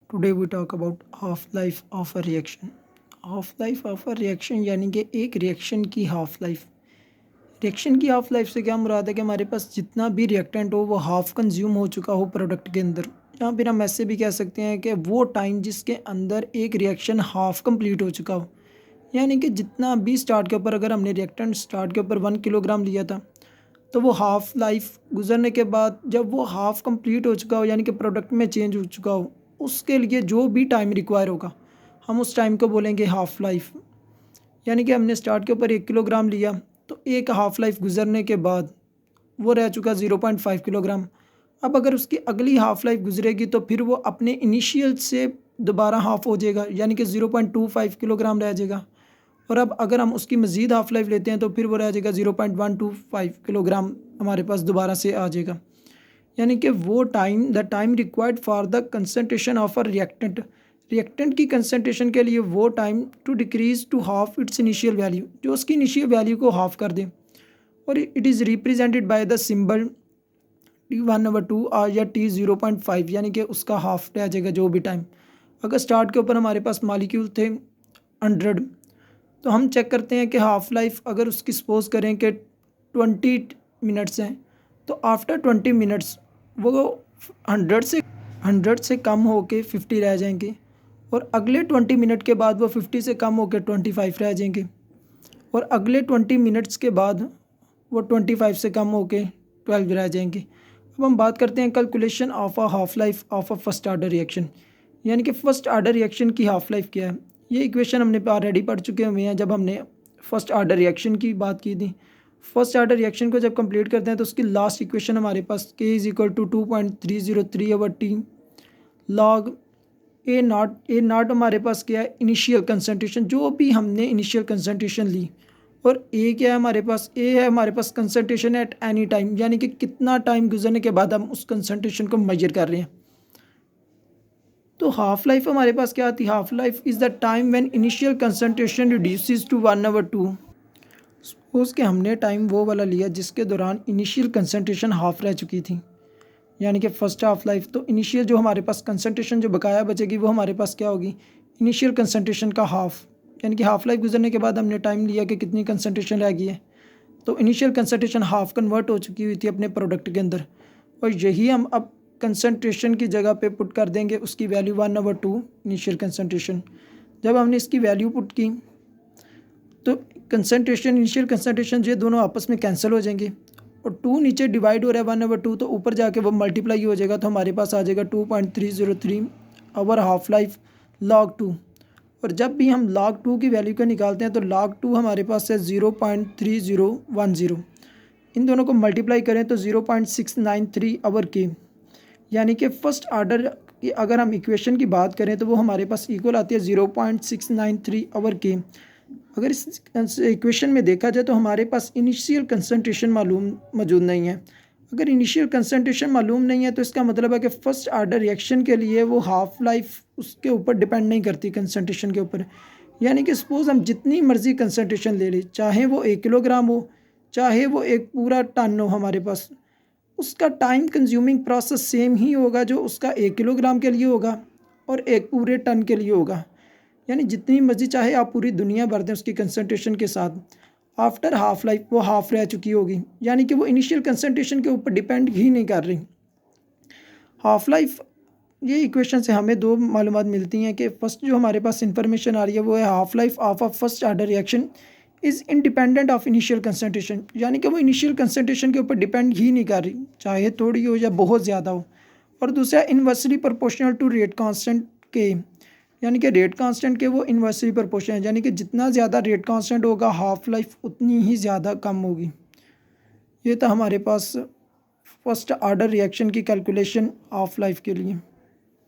Today we talk about half life of a reaction. Half life of a reaction यानी कि एक reaction की half life. Reaction की half life से क्या मुराद है कि हमारे पास जितना भी रिएक्टेंट हो वो हाफ कंज्यूम हो चुका हो प्रोडक्ट के अंदर, या फिर हम ऐसे भी कह सकते हैं कि वो टाइम जिसके अंदर एक रिएक्शन हाफ कंप्लीट हो चुका हो। यानी कि जितना भी स्टार्ट के ऊपर, अगर हमने रिएक्टेंट स्टार्ट के ऊपर 1 किलोग्राम लिया था, तो वो हाफ लाइफ गुजरने के बाद जब वो हाफ कंप्लीट हो चुका हो, यानी कि प्रोडक्ट में चेंज हो चुका हो, उसके लिए जो भी टाइम रिक्वायर होगा हम उस टाइम को बोलेंगे हाफ लाइफ। यानी कि हमने स्टार्ट के ऊपर 1 किलोग्राम लिया, तो एक हाफ लाइफ गुजरने के बाद वो रह चुका 0.5 किलोग्राम। अब अगर उसकी अगली हाफ लाइफ गुजरेगी तो फिर वो अपने इनिशियल से दोबारा हाफ हो जाएगा, यानी कि 0.25 किलोग्राम रह जाएगा। और अब अगर हम उसकी मज़ीद हाफ लाइफ लेते हैं तो फिर वो रह जाएगा 0.125 किलोग्राम हमारे पास दोबारा से आ जाएगा। यानी कि वो time, the time required for the concentration of a reactant, reactant की कंसनट्रेशन के लिए वो time to decrease to half its initial value, जो उसकी इनिशियल वैल्यू को हाफ कर दे। और it is represented by the symbol T1/2 और या T0.5, यानी कि उसका हाफ रह जाएगा जो भी टाइम। अगर स्टार्ट के ऊपर हमारे पास मालिक्यूल थे 100, तो हम चेक करते हैं कि हाफ़ लाइफ अगर उसकी सपोज करें कि 20 मिनट्स हैं, तो आफ्टर 20 मिनट्स वो 100 से कम होके 50 रह जाएंगे, और अगले 20 मिनट के बाद वो 50 से कम होके 25 रह जाएंगे, और अगले 20 मिनट्स के बाद वो 25 से कम होके 12 रह जाएंगे। अब हम बात करते हैं calculation of a half life of a first order reaction, यानी कि फ़र्स्ट आर्डर रिएक्शन की हाफ लाइफ क्या है। ये इक्वेशन हमने ऑलरेडी पढ़ चुके हुए हैं जब हमने फर्स्ट आर्डर रिएक्शन की बात की थी। फर्स्ट आर्डर रिएक्शन को जब कंप्लीट करते हैं तो उसकी लास्ट इक्वेशन हमारे पास K = 2.303/T log A not हमारे पास क्या है, इनिशियल कंसनट्रेशन, जो भी हमने इनिशियल कंसनट्रेशन ली। और ए क्या है हमारे पास, ए है हमारे पास कंसनट्रेशन एट एनी टाइम, यानी कि कितना टाइम गुजरने के बाद हम उस कंसनट्रेशन को मेजर कर रहे हैं। तो हाफ लाइफ हमारे पास क्या आती है, half life is the time when initial concentration reduces to 1/2। Suppose कि हमने टाइम वो वाला लिया जिसके दौरान इनिशियल कंसनट्रेशन हाफ रह चुकी थी, यानी कि फ़र्स्ट हाफ लाइफ। तो इनिशियल जो हमारे पास कंसनट्रेशन जो बकाया बचेगी वो हमारे पास क्या होगी, इनिशियल कंसनट्रेशन का हाफ। यानी कि हाफ लाइफ गुजरने के बाद हमने टाइम लिया कि कितनी कंसनट्रेशन रह गई है, तो इनिशियल कंसनट्रेशन हाफ कन्वर्ट हो चुकी हुई थी अपने प्रोडक्ट के अंदर, और यही हम अब कंसनट्रेशन की जगह पे पुट कर देंगे उसकी वैल्यू 1/2 इनिशियल कंसनट्रेशन। जब हमने इसकी वैल्यू पुट की तो कंसनट्रेशन, इनिशियल कंसनट्रेशन ये दोनों आपस में कैंसिल हो जाएंगे, और 2 नीचे डिवाइड हो रहा है 1/2, तो ऊपर जाके वो मल्टीप्लाई हो जाएगा, तो हमारे पास आ जाएगा 2.303 आवर हाफ लाइफ log 2। और जब भी हम log 2 की वैल्यू को निकालते हैं तो log 2 हमारे पास है 0.3010। इन दोनों को मल्टीप्लाई करें तो 0.693 आवर के, यानी कि फ़र्स्ट आर्डर की अगर हम इक्वेशन की बात करें तो वो हमारे पास इक्वल आती है 0.693 आवर के। अगर इस इक्वेशन में देखा जाए तो हमारे पास इनिशियल कंसनट्रेशन मौजूद नहीं है। अगर इनिशियल कंसनट्रेशन मालूम नहीं है तो इसका मतलब है कि फ़र्स्ट आर्डर रिएक्शन के लिए वो हाफ लाइफ उसके ऊपर डिपेंड नहीं करती कंसनट्रेशन के ऊपर। यानी कि सपोज़ हम जितनी मर्ज़ी कंसनट्रेशन ले लें, चाहे वो 1 किलोग्राम हो, चाहे वो एक पूरा टन हो, हमारे पास उसका टाइम कंज्यूमिंग प्रोसेस सेम ही होगा जो उसका 1 किलोग्राम के लिए होगा और एक पूरे टन के लिए होगा। यानी जितनी मर्जी चाहे आप पूरी दुनिया भर दें उसकी कंसनट्रेशन के साथ, आफ्टर हाफ लाइफ वो हाफ रह चुकी होगी, यानी कि वो इनिशियल कंसनट्रेशन के ऊपर डिपेंड ही नहीं कर रही। हाफ लाइफ, ये इक्वेशन से हमें दो मालूमात मिलती हैं कि फर्स्ट जो हमारे पास इंफॉर्मेशन आ रही है वो है half life of a first order reaction is independent of initial concentration, यानी कि वो इनिशियल कंसनट्रेशन के ऊपर डिपेंड ही नहीं कर रही, चाहे थोड़ी हो या बहुत ज़्यादा हो। और दूसरा inversely proportional to rate constant के, यानी कि रेट कांस्टेंट के वो इन्वर्सली प्रोपोर्शनल है, यानी कि जितना ज़्यादा रेट कांस्टेंट होगा हाफ लाइफ उतनी ही ज़्यादा कम होगी। ये था हमारे पास फर्स्ट आर्डर रिएक्शन की कैलकुलेशन हाफ लाइफ के लिए।